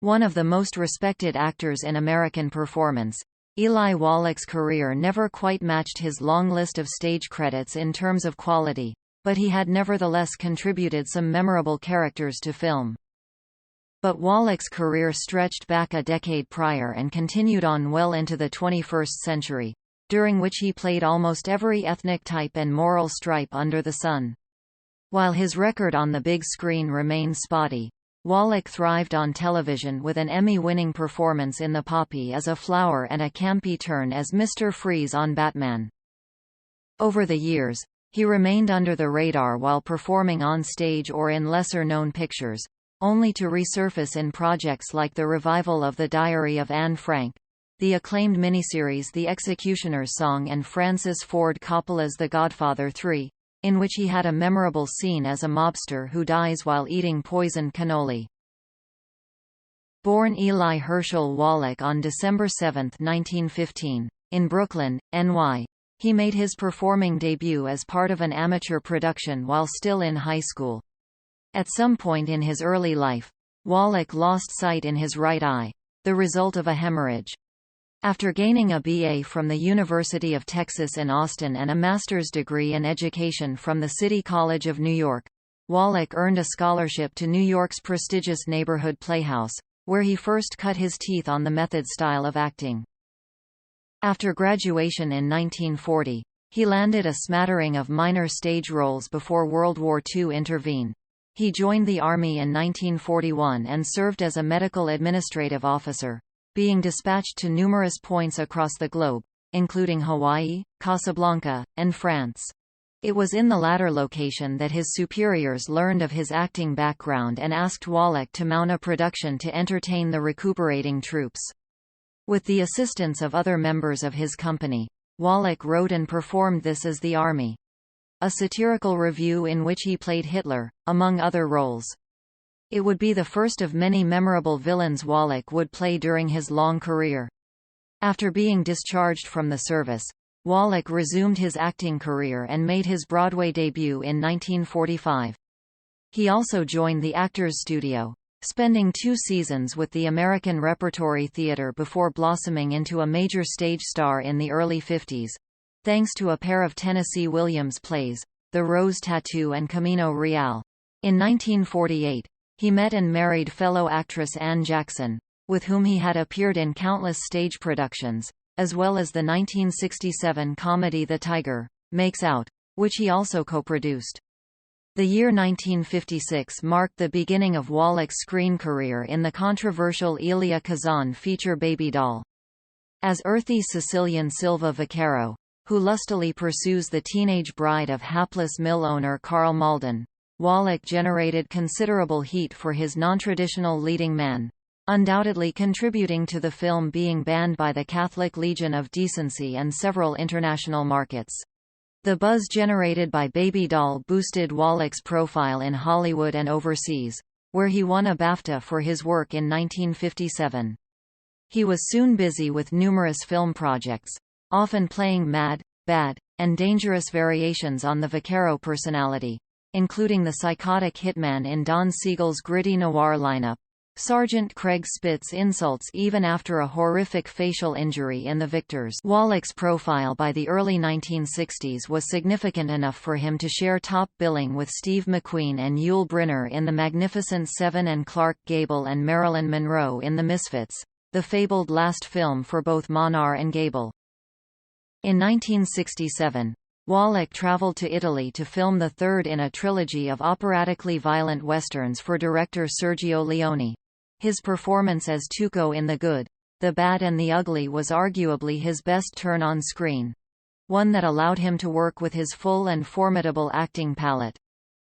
One of the most respected actors in American performance, Eli Wallach's career never quite matched his long list of stage credits in terms of quality, but he had nevertheless contributed some memorable characters to film. But Wallach's career stretched back a decade prior and continued on well into the 21st century, during which he played almost every ethnic type and moral stripe under the sun. While his record on the big screen remained spotty, Wallach thrived on television with an Emmy-winning performance in The Poppy as a flower and a campy turn as Mr. Freeze on Batman. Over the years, he remained under the radar while performing on stage or in lesser-known pictures, only to resurface in projects like the revival of The Diary of Anne Frank, the acclaimed miniseries The Executioner's Song, and Francis Ford Coppola's The Godfather 3, in which he had a memorable scene as a mobster who dies while eating poisoned cannoli. Born Eli Herschel Wallach on December 7, 1915, in Brooklyn, NY, he made his performing debut as part of an amateur production while still in high school. At some point in his early life, Wallach lost sight in his right eye, the result of a hemorrhage. After gaining a B.A. from the University of Texas in Austin and a master's degree in education from the City College of New York, Wallach earned a scholarship to New York's prestigious neighborhood playhouse, where he first cut his teeth on the method style of acting. After graduation in 1940, he landed a smattering of minor stage roles before World War II intervened. He joined the Army in 1941 and served as a medical administrative officer, being dispatched to numerous points across the globe, including Hawaii, Casablanca, and France. It was in the latter location that his superiors learned of his acting background and asked Wallach to mount a production to entertain the recuperating troops. With the assistance of other members of his company, Wallach wrote and performed This Is the Army, a satirical revue in which he played Hitler, among other roles. It would be the first of many memorable villains Wallach would play during his long career. After being discharged from the service, Wallach resumed his acting career and made his Broadway debut in 1945. He also joined the Actors Studio, spending 2 seasons with the American Repertory Theatre before blossoming into a major stage star in the early 50s. Thanks to a pair of Tennessee Williams plays, The Rose Tattoo and Camino Real. In 1948, he met and married fellow actress Anne Jackson, with whom he had appeared in countless stage productions, as well as the 1967 comedy The Tiger Makes Out, which he also co-produced. The year 1956 marked the beginning of Wallach's screen career in the controversial Elia Kazan feature Baby Doll. As earthy Sicilian Silva Vaccaro, who lustily pursues the teenage bride of hapless mill owner Carl Malden, Wallach generated considerable heat for his non-traditional leading man, undoubtedly contributing to the film being banned by the Catholic Legion of Decency and several international markets. The buzz generated by Baby Doll boosted Wallach's profile in Hollywood and overseas, where he won a BAFTA for his work in 1957. He was soon busy with numerous film projects, often playing mad, bad, and dangerous variations on the Vaccaro personality, including the psychotic hitman in Don Siegel's gritty noir lineup. Sergeant Craig Spitz insults even after a horrific facial injury in The Victors. Wallach's profile by the early 1960s was significant enough for him to share top billing with Steve McQueen and Yul Brynner in The Magnificent Seven and Clark Gable and Marilyn Monroe in The Misfits, the fabled last film for both Monar and Gable. In 1967, Wallach traveled to Italy to film the third in a trilogy of operatically violent westerns for director Sergio Leone. His performance as Tuco in The Good, the Bad and the Ugly was arguably his best turn on screen, one that allowed him to work with his full and formidable acting palette.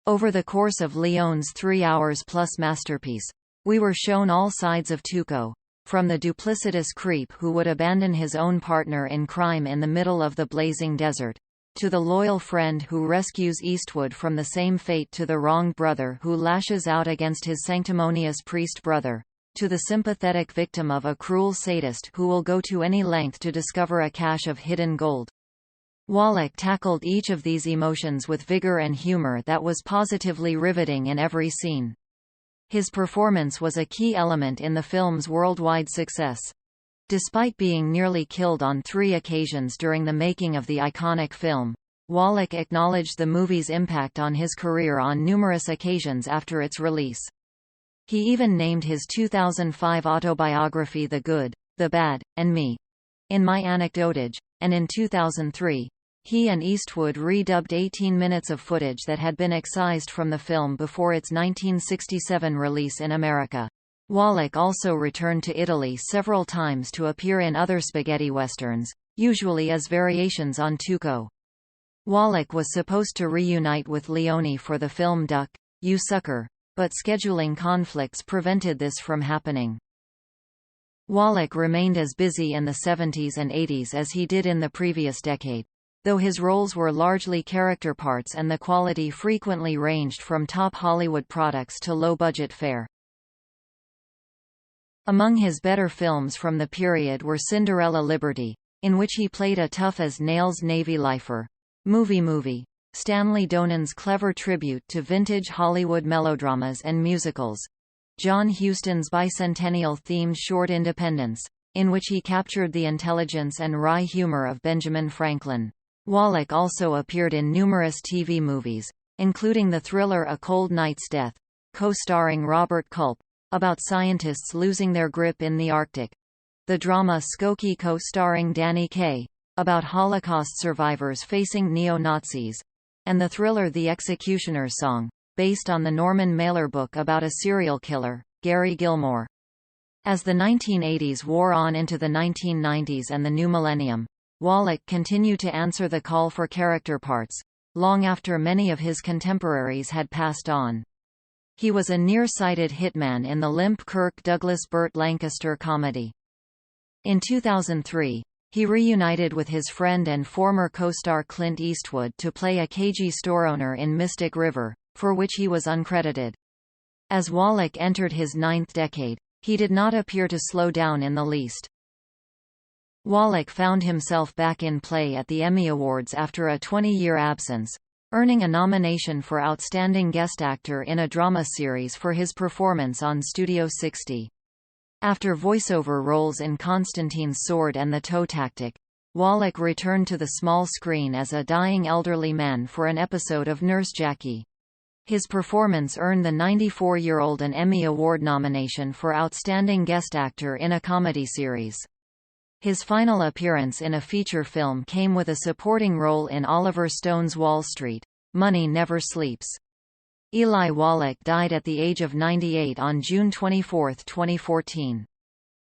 Over the course of Leone's 3 hours-plus masterpiece, we were shown all sides of Tuco, from the duplicitous creep who would abandon his own partner in crime in the middle of the blazing desert, to the loyal friend who rescues Eastwood from the same fate, to the wronged brother who lashes out against his sanctimonious priest brother, to the sympathetic victim of a cruel sadist who will go to any length to discover a cache of hidden gold. Wallach tackled each of these emotions with vigor and humor that was positively riveting in every scene. His performance was a key element in the film's worldwide success. Despite being nearly killed on 3 occasions during the making of the iconic film, Wallach acknowledged the movie's impact on his career on numerous occasions after its release. He even named his 2005 autobiography The Good, the Bad, and Me. In My Anecdotage, and in 2003, he and Eastwood redubbed 18 minutes of footage that had been excised from the film before its 1967 release in America. Wallach also returned to Italy several times to appear in other spaghetti westerns, usually as variations on Tuco. Wallach was supposed to reunite with Leone for the film Duck, You Sucker, but scheduling conflicts prevented this from happening. Wallach remained as busy in the 70s and 80s as he did in the previous decade, though his roles were largely character parts and the quality frequently ranged from top Hollywood products to low-budget fare. Among his better films from the period were Cinderella Liberty, in which he played a tough-as-nails Navy lifer, Movie, Stanley Donen's clever tribute to vintage Hollywood melodramas and musicals, John Huston's bicentennial-themed short Independence, in which he captured the intelligence and wry humor of Benjamin Franklin. Wallach also appeared in numerous TV movies, including the thriller A Cold Night's Death, co-starring Robert Culp, about scientists losing their grip in the Arctic, the drama Skokie co-starring Danny Kaye, about Holocaust survivors facing neo-Nazis, and the thriller The Executioner's Song, based on the Norman Mailer book about a serial killer, Gary Gilmore. As the 1980s wore on into the 1990s and the new millennium, Wallach continued to answer the call for character parts, long after many of his contemporaries had passed on. He was a near-sighted hitman in the limp Kirk-Douglas Burt Lancaster comedy. In 2003, he reunited with his friend and former co-star Clint Eastwood to play a cagey store owner in Mystic River, for which he was uncredited. As Wallach entered his 9th decade, he did not appear to slow down in the least. Wallach found himself back in play at the Emmy Awards after a 20-year absence, earning a nomination for Outstanding Guest Actor in a Drama Series for his performance on Studio 60. After voiceover roles in Constantine's Sword and The Toe Tactic, Wallach returned to the small screen as a dying elderly man for an episode of Nurse Jackie. His performance earned the 94-year-old an Emmy Award nomination for Outstanding Guest Actor in a Comedy Series. His final appearance in a feature film came with a supporting role in Oliver Stone's Wall Street, Money Never Sleeps. Eli Wallach died at the age of 98 on June 24, 2014.